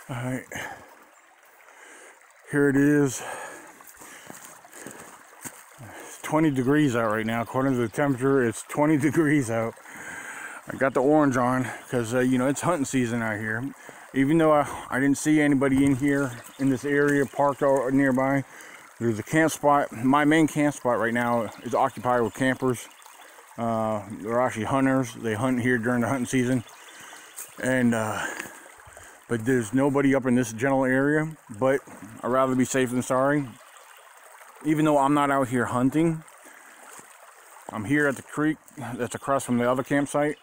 All right, here it is. It's 20 degrees out right now. According to the temperature, it's 20 degrees out. I got the orange on because, you know, it's hunting season out here. Even though I didn't see anybody in here, in this area, parked or nearby, there's a camp spot. My main camp spot right now is occupied with campers. They're actually hunters. They hunt here during the hunting season. And, but there's nobody up in this general area. But I'd rather be safe than sorry. Even though I'm not out here hunting, I'm here at the creek that's across from the other campsite.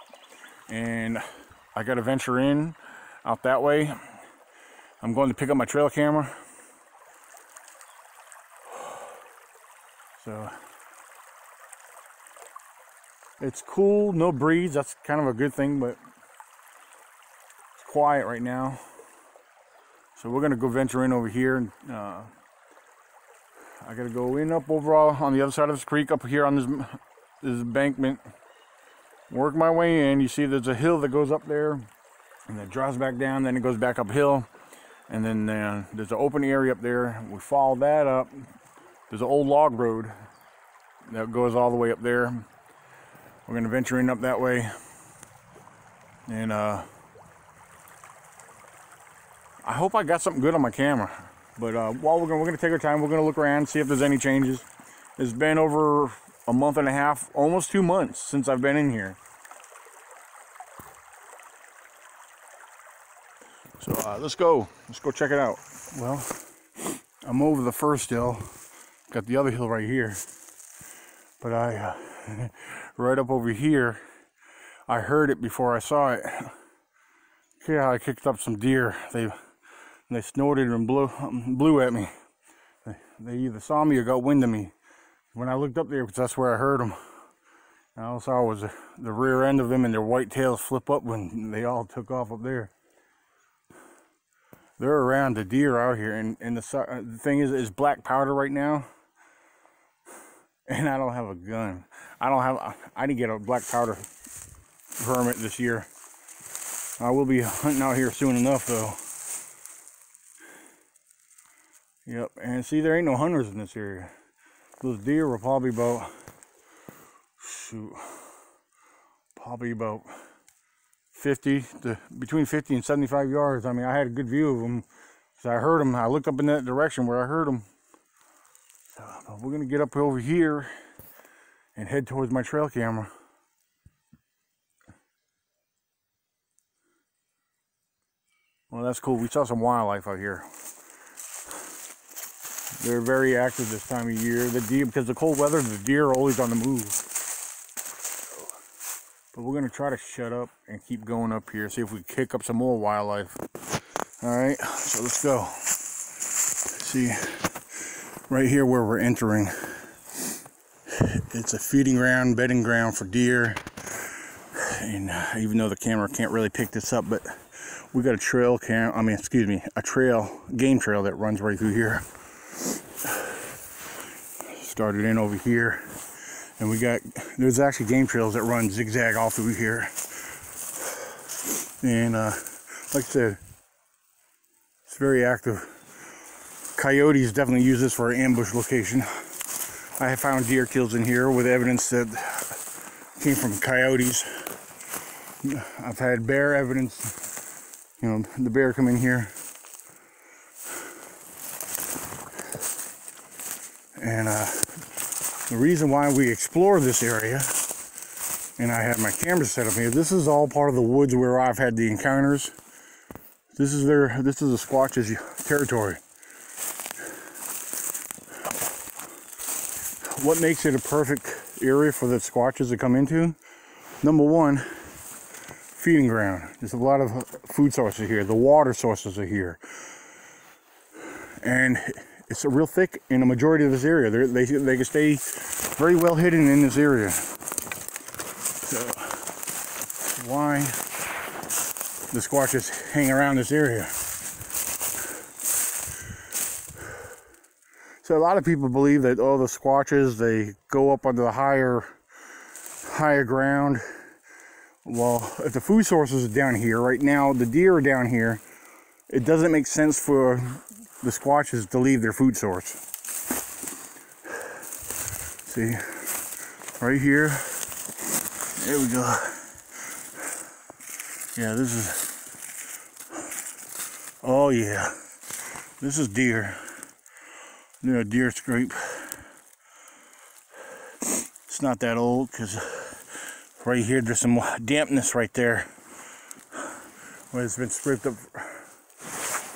And I got to venture in out that way. I'm going to pick up my trail camera. So it's cool, no breeze. That's kind of a good thing, but it's quiet right now. So we're gonna go venture in over here, and I gotta go in up overall on the other side of this creek, up here on this embankment. Work my way in. You see, there's a hill that goes up there, and it drops back down. Then it goes back uphill, and then there's an open area up there. We follow that up. There's an old log road that goes all the way up there. We're gonna venture in up that way, and I hope I got something good on my camera. But while we're gonna take our time, we're gonna look around, see if there's any changes. It's been over a month and a half, almost 2 months since I've been in here. So let's go check it out. Well, I'm over the first hill, got the other hill right here, but right up over here, I heard it before I saw it. Yeah, I kicked up some deer. They snorted and blew at me. They either saw me or got wind of me. When I looked up there, because that's where I heard them, and all I saw was the rear end of them and their white tails flip up when they all took off up there. They're around the deer out here, and the thing is, it's black powder right now, and I don't have a gun. I didn't get a black powder permit this year. I will be hunting out here soon enough, though. Yep, and see, there ain't no hunters in this area. Those deer were probably about, between 50 and 75 yards. I mean, I had a good view of them, so I heard them. I looked up in that direction where I heard them. So, but we're gonna get up over here and head towards my trail camera. Well, that's cool. We saw some wildlife out here. They're very active this time of year. The deer, because of the cold weather, the deer are always on the move. But we're gonna try to shut up and keep going up here, see if we can kick up some more wildlife. All right, so let's go. See, right here where we're entering, it's a feeding ground, bedding ground for deer. And even though the camera can't really pick this up, but we got a game trail that runs right through here. Started in over here, and there's actually game trails that run zigzag all through here. And like I said, it's very active. Coyotes definitely use this for an ambush location. I have found deer kills in here with evidence that came from coyotes. I've had bear evidence, you know, the bear come in here. And the reason why we explore this area, and I have my camera set up here, this is all part of the woods where I've had the encounters. This is the Squatch's territory. What makes it a perfect area for the Squatches to come into? Number one, feeding ground. There's a lot of food sources here. The water sources are here. And it's real thick in the majority of this area. They can stay very well hidden in this area. So why the Squatches hang around this area? So a lot of people believe that, oh, the Squatches, they go up onto the higher ground. Well, if the food sources are down here right now, the deer are down here, it doesn't make sense for the squatches to leave their food source. See, right here. There we go. Yeah, this is, oh yeah, this is deer. Yeah, deer scrape. It's not that old because right here there's some dampness right there where it's been scraped up.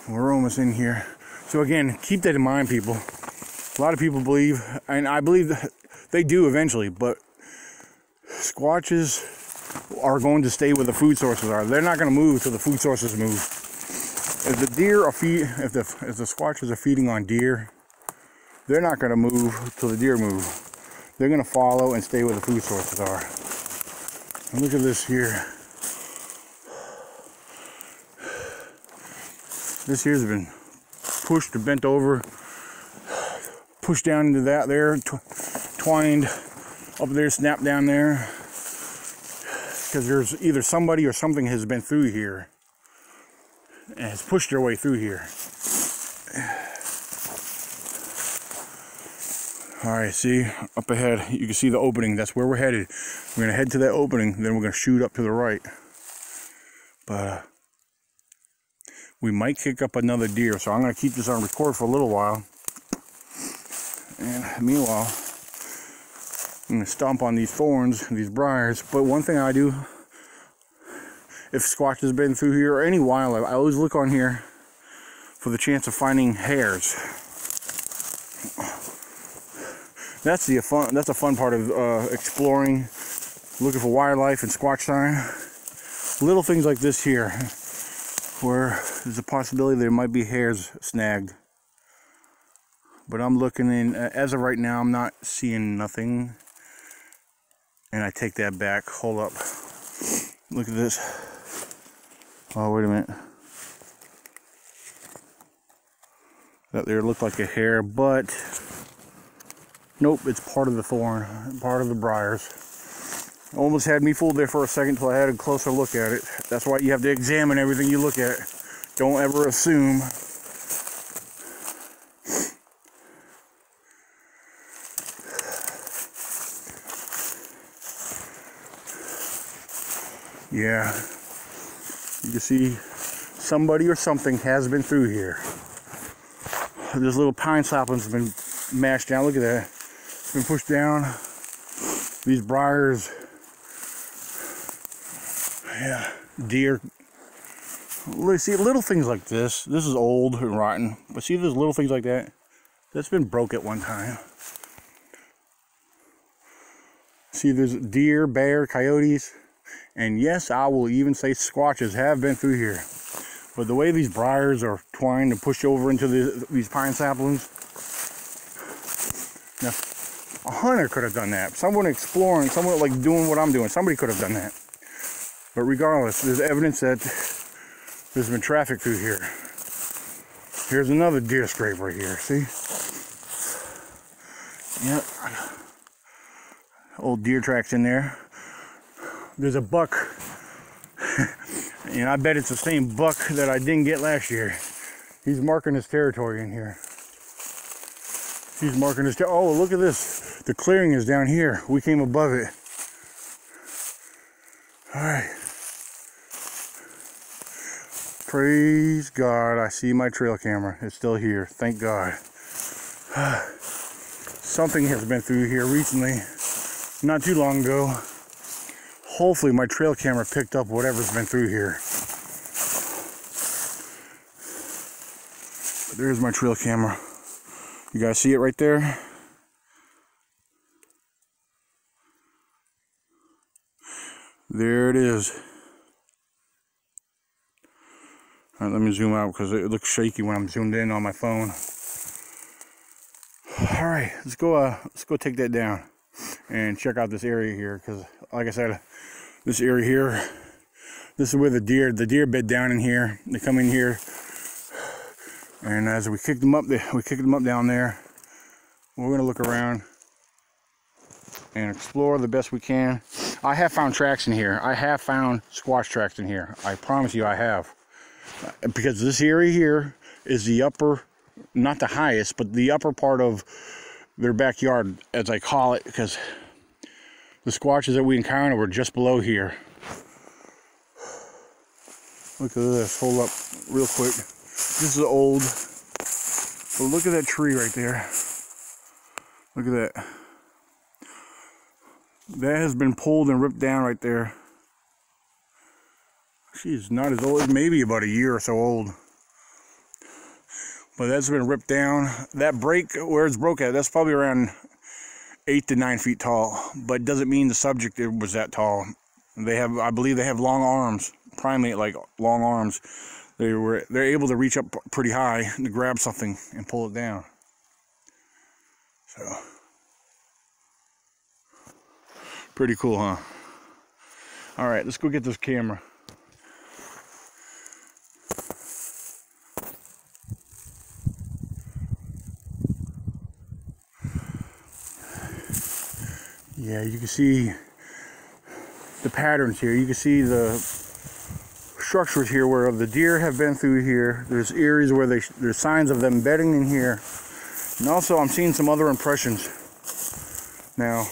We're almost in here. So again, keep that in mind, people. A lot of people believe, and I believe that they do eventually, but squatches are going to stay where the food sources are. They're not going to move till the food sources move. If the deer are if the squatches are feeding on deer, they're not going to move till the deer move. They're going to follow and stay where the food sources are. And look at this here. This here's been pushed or bent over, pushed down into that there, twined up there, snapped down there. Because there's either somebody or something has been through here and has pushed their way through here. Alright, see, up ahead, you can see the opening. That's where we're headed. We're going to head to that opening, then we're going to shoot up to the right. But we might kick up another deer, so I'm going to keep this on record for a little while. And meanwhile, I'm going to stomp on these thorns, these briars. But one thing I do, if Squatch has been through here, or any wildlife, I always look on here for the chance of finding hares. That's a fun part of exploring, looking for wildlife and Squatch sign. Little things like this here, where there's a possibility there might be hares snagged. But I'm looking in, as of right now, I'm not seeing nothing. And I take that back. Hold up. Look at this. Oh, wait a minute. That there looked like a hare, but nope, it's part of the thorn, part of the briars. Almost had me fooled there for a second till I had a closer look at it. That's why you have to examine everything you look at. Don't ever assume. Yeah, you can see somebody or something has been through here. This little pine sapling's have been mashed down. Look at that. It's been pushed down. These briars. Yeah, deer. See, little things like this. This is old and rotten. But see those little things like that? That's been broke at one time. See, there's deer, bear, coyotes. And yes, I will even say squatches have been through here. But the way these briars are twined and pushed over into these pine saplings. Now, a hunter could have done that. Someone exploring, someone like doing what I'm doing, somebody could have done that. But regardless, there's evidence that there's been traffic through here. Here's another deer scrape right here, see? Yep. Old deer tracks in there. There's a buck, and I bet it's the same buck that I didn't get last year. He's marking his territory in here. He's marking his territory. Oh, look at this. The clearing is down here. We came above it. All right. Praise God, I see my trail camera. It's still here. Thank God. Something has been through here recently, not too long ago. Hopefully my trail camera picked up whatever's been through here. There's my trail camera. You guys see it right there? There it is. All right, let me zoom out because it looks shaky when I'm zoomed in on my phone. All right, let's go take that down and check out this area here, because like I said, this area here, this is where the deer bed down in here. They come in here, and as we kicked them up down there. We're gonna look around and explore the best we can. I have found tracks in here. I have found Squatch tracks in here. I promise you I have. because this area here is the upper, not the highest, but the upper part of their backyard, as I call it, because the squatches that we encountered were just below here. Look at this, hold up real quick. This is old, but look at that tree right there. Look at that. That has been pulled and ripped down right there. She's not as old, maybe about a year or so old. But that's been ripped down. That break, where it's broke at, that's probably around 8 to 9 feet tall. But doesn't mean the subject was that tall. They have, I believe they have long arms, primate like long arms. They're able to reach up pretty high to grab something and pull it down. So pretty cool, huh? All right, let's go get this camera. Yeah, you can see the patterns here. You can see the structures here where the deer have been through here. There's areas where there's signs of them bedding in here. And also I'm seeing some other impressions. Now,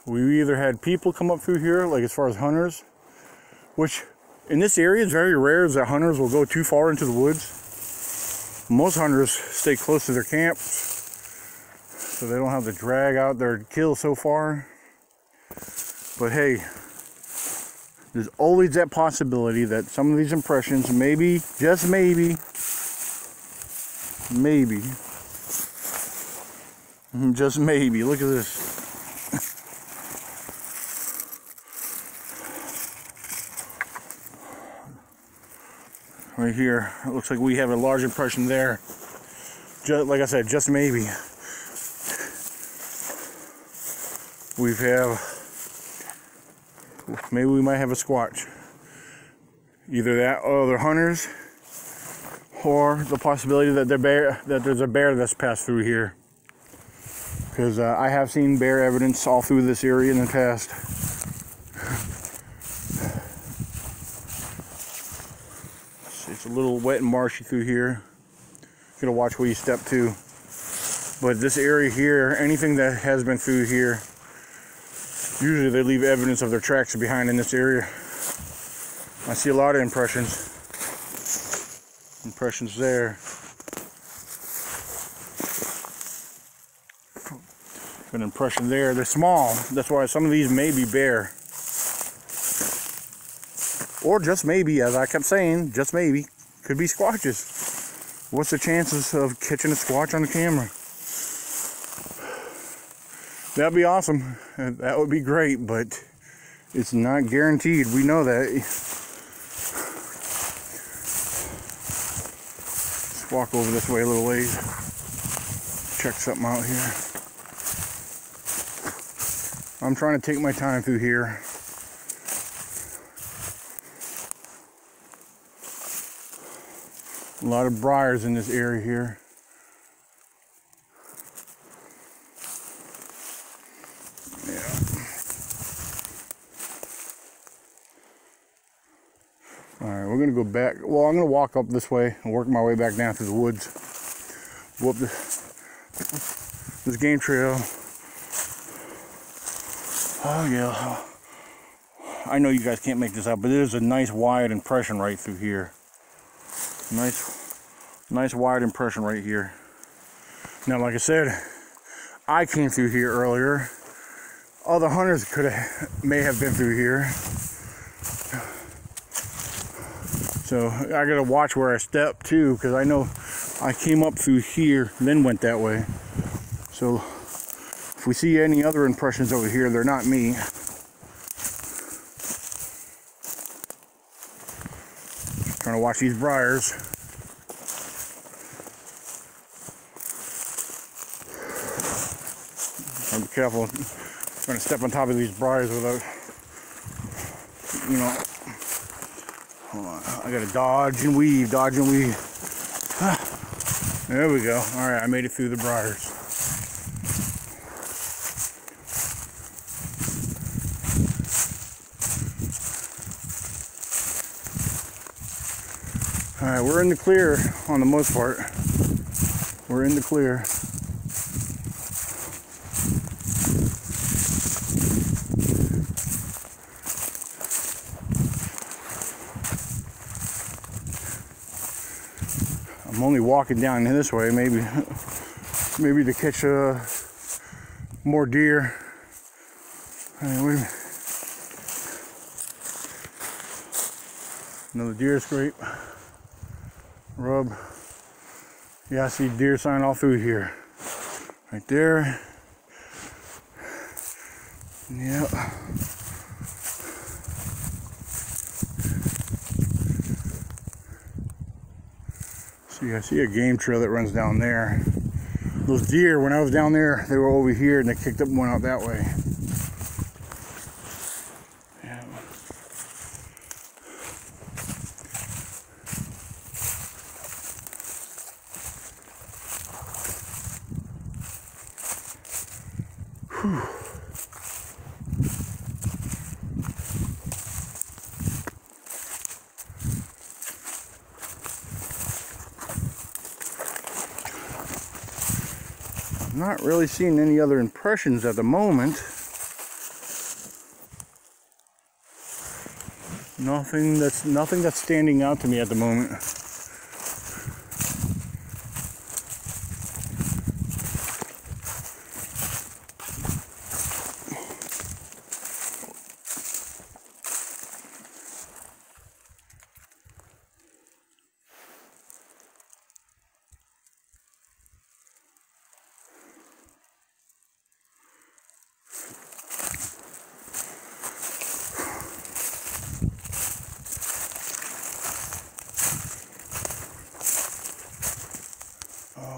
we either had people come up through here, like as far as hunters, which in this area it's very rare that hunters will go too far into the woods. Most hunters stay close to their camps, so they don't have to drag out their kill so far. But hey, there's always that possibility that some of these impressions, maybe, just maybe, just maybe, look at this. Right here, it looks like we have a large impression there. Just, like I said, just maybe. Maybe we might have a squatch. Either that or they're hunters, or the possibility that there's a bear that's passed through here. Because I have seen bear evidence all through this area in the past. It's a little wet and marshy through here. You gotta watch where you step to. But this area here, anything that has been through here, usually they leave evidence of their tracks behind in this area. I see a lot of impressions. Impressions there. An impression there. They're small. That's why some of these may be bear. Or just maybe, as I kept saying, just maybe, could be squatches. What's the chances of catching a squatch on the camera? That'd be awesome. That would be great, but it's not guaranteed. We know that. Let's walk over this way a little ways. Check something out here. I'm trying to take my time through here. A lot of briars in this area here. Alright, we're going to go back. Well, I'm going to walk up this way and work my way back down through the woods. Go up this game trail. Oh, yeah. I know you guys can't make this out, but there's a nice wide impression right through here. Nice wide impression right here. Now, like I said, I came through here earlier. Other hunters may have been through here. So I gotta watch where I step too, because I know I came up through here, then went that way. So if we see any other impressions over here, they're not me. Trying to watch these briars. I'll be careful. I'm trying to step on top of these briars without, you know. Hold on. I gotta dodge and weave, dodge and weave. There we go. All right, I made it through the briars. Alright, we're in the clear on the most part. We're in the clear. I'm only walking down this way, maybe to catch more deer. Anyway, another deer scrape, rub. Yeah, I see deer sign all through here. Right there. Yep. See, I see a game trail that runs down there. Those deer, when I was down there, they were over here and they kicked up and went out that way. Yeah. Whew. I'm not really seeing any other impressions at the moment. Nothing that's standing out to me at the moment.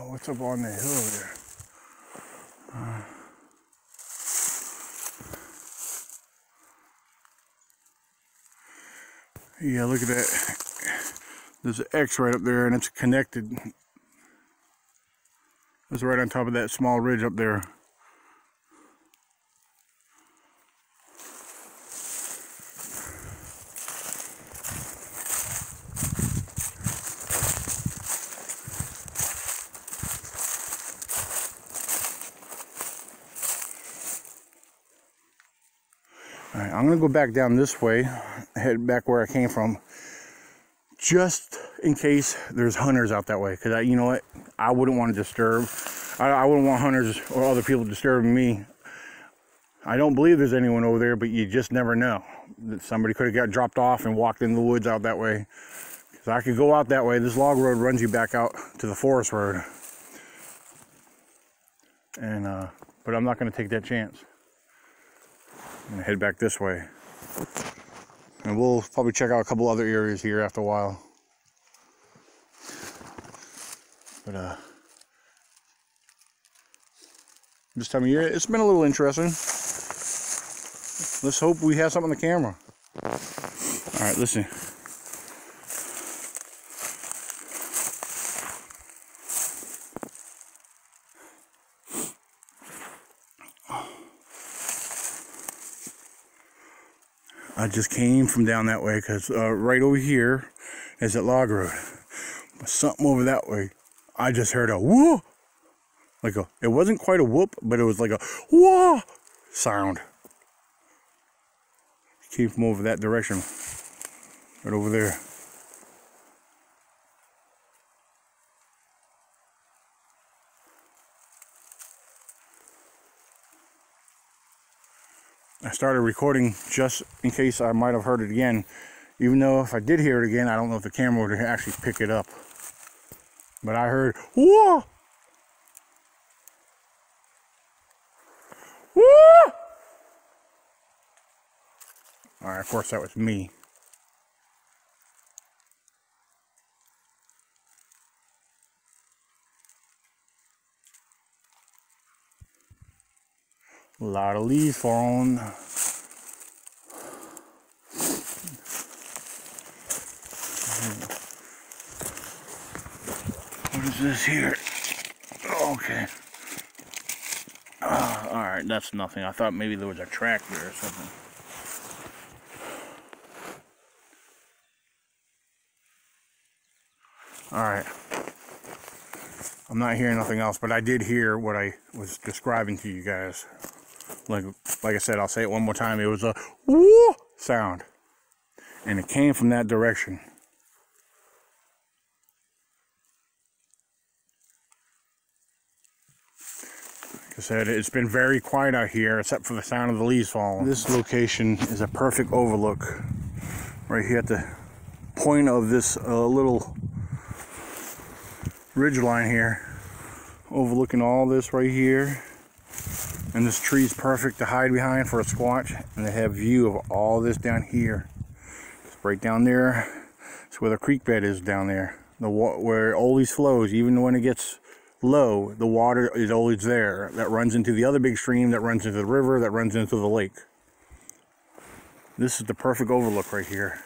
What's up on the hill there? Yeah, look at that. There's an X right up there and it's connected. It's right on top of that small ridge up there. Alright, I'm gonna go back down this way, head back where I came from, just in case there's hunters out that way. Because you know what, I wouldn't want to disturb. I wouldn't want hunters or other people disturbing me. I don't believe there's anyone over there, but you just never know. Somebody could have got dropped off and walked in the woods out that way. Because I could go out that way. This log road runs you back out to the forest road, and but I'm not going to take that chance. I'm gonna head back this way, and we'll probably check out a couple other areas here after a while. But this time of year, it's been a little interesting. Let's hope we have something on the camera. All right, listen. I just came from down that way because right over here is that log road. Something over that way. I just heard a whoa, it wasn't quite a whoop, but it was like a whoa sound. It came from over that direction, right over there. I started recording just in case I might have heard it again. Even though if I did hear it again, I don't know if the camera would actually pick it up. But I heard, whoa! Whoa! Alright, of course that was me. A lot of leaves falling. What is this here? Okay. Alright, that's nothing. I thought maybe there was a track there or something. Alright. I'm not hearing nothing else, but I did hear what I was describing to you guys. Like I said, I'll say it one more time. It was a woo sound. And it came from that direction. Like I said, it's been very quiet out here except for the sound of the leaves falling. This location is a perfect overlook. Right here at the point of this little ridge line here, overlooking all this right here. And this tree is perfect to hide behind for a squatch, and they have view of all this down here. It's right down there. It's where the creek bed is down there. Where it always flows, even when it gets low, the water is always there. That runs into the other big stream, that runs into the river, that runs into the lake. This is the perfect overlook right here.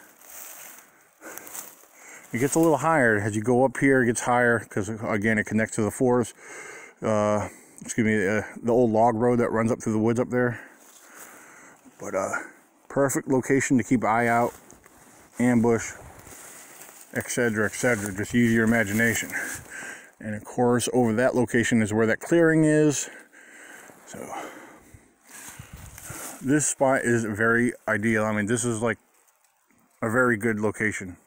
It gets a little higher as you go up here. It gets higher because, again, it connects to the forest. Excuse me, the old log road that runs up through the woods up there. But perfect location to keep an eye out, ambush, etc., etc. Just use your imagination. And of course, over that location is where that clearing is. So this spot is very ideal. I mean, this is like a very good location,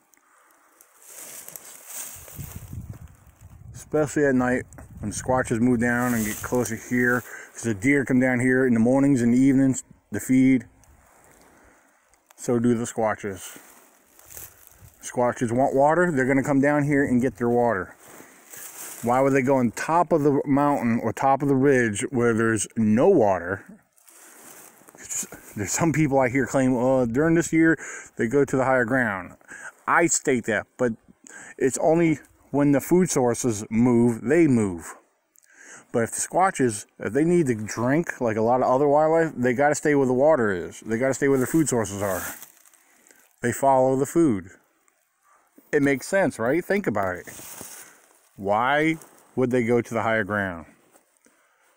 especially at night when the squatches move down and get closer here, because the deer come down here in the mornings and the evenings to feed. So do the squatches. Squatches want water, they're going to come down here and get their water. Why would they go on top of the mountain or top of the ridge where there's no water? There's some people I hear claim, oh, during this year they go to the higher ground. I state that, but it's only when the food sources move, they move. But if the squatches, if they need to drink like a lot of other wildlife, they got to stay where the water is. They got to stay where their food sources are. They follow the food. It makes sense, right? Think about it. Why would they go to the higher ground?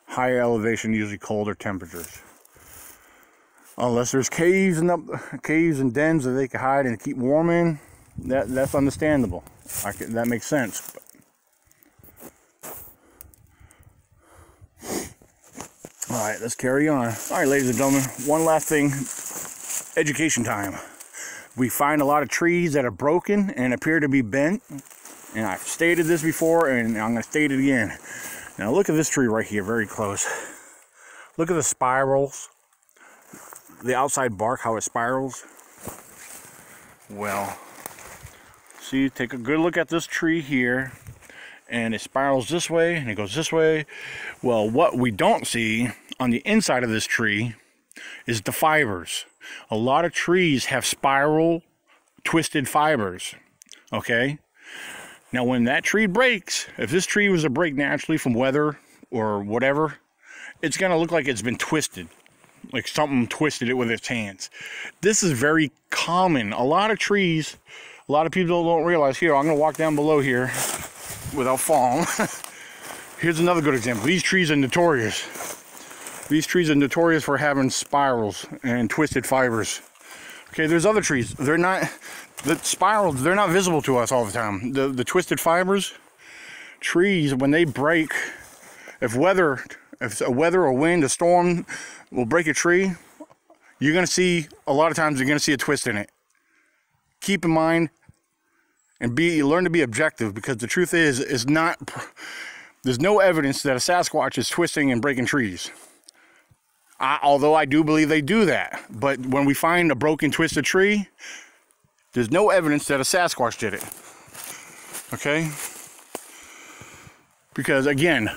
Higher elevation, usually colder temperatures. Unless there's caves and dens that they can hide and keep warm in, that's understandable. That makes sense. All right, let's carry on. All right, ladies and gentlemen, one last thing, education time. We find a lot of trees that are broken and appear to be bent. And I've stated this before, and I'm going to state it again. Now look at this tree right here, very close. Look at the spirals. The outside bark, how it spirals. Well, see, take a good look at this tree here. And it spirals this way, and it goes this way. Well, what we don't see on the inside of this tree is the fibers. A lot of trees have spiral, twisted fibers. Okay? Now, when that tree breaks, if this tree was to break naturally from weather or whatever, it's going to look like it's been twisted. Like something twisted it with its hands. This is very common. A lot of trees, a lot of people don't realize. Here, I'm going to walk down below here without falling. Here's another good example. These trees are notorious. These trees are notorious for having spirals and twisted fibers. Okay, there's other trees. They're not, the spirals, they're not visible to us all the time. The twisted fibers, trees, when they break, if a weather or wind, a storm will break a tree, you're going to see, a lot of times you're going to see a twist in it. Keep in mind and learn to be objective, because the truth is there's no evidence that a Sasquatch is twisting and breaking trees. Although I do believe they do that. But when we find a broken, twisted tree, there's no evidence that a Sasquatch did it. Okay? Because again,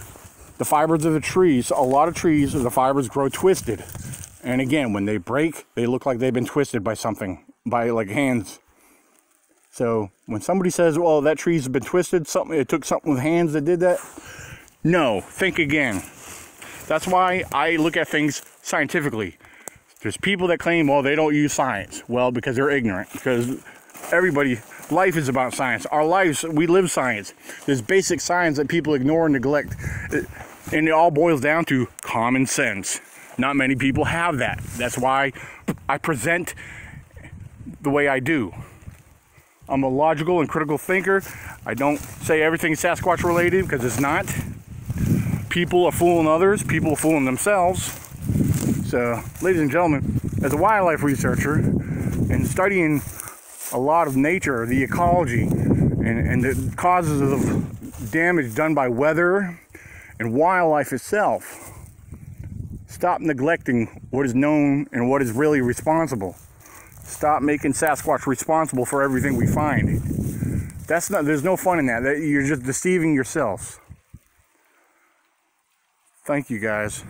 the fibers of the trees, a lot of trees, the fibers grow twisted. And again, when they break, they look like they've been twisted by something, by like hands. So when somebody says, well, that tree's been twisted, it took something with hands that did that. No, think again. That's why I look at things scientifically. There's people that claim, well, they don't use science. Well, because they're ignorant. Because life is about science. Our lives, we live science. There's basic science that people ignore and neglect. And it all boils down to common sense. Not many people have that. That's why I present the way I do. I'm a logical and critical thinker. I don't say everything's Sasquatch related, because it's not. People are fooling others, people are fooling themselves. So, ladies and gentlemen, as a wildlife researcher and studying a lot of nature, the ecology, and the causes of damage done by weather and wildlife itself, stop neglecting what is known and what is really responsible. Stop making Sasquatch responsible for everything we find. There's no fun in that. You're just deceiving yourselves. Thank you, guys.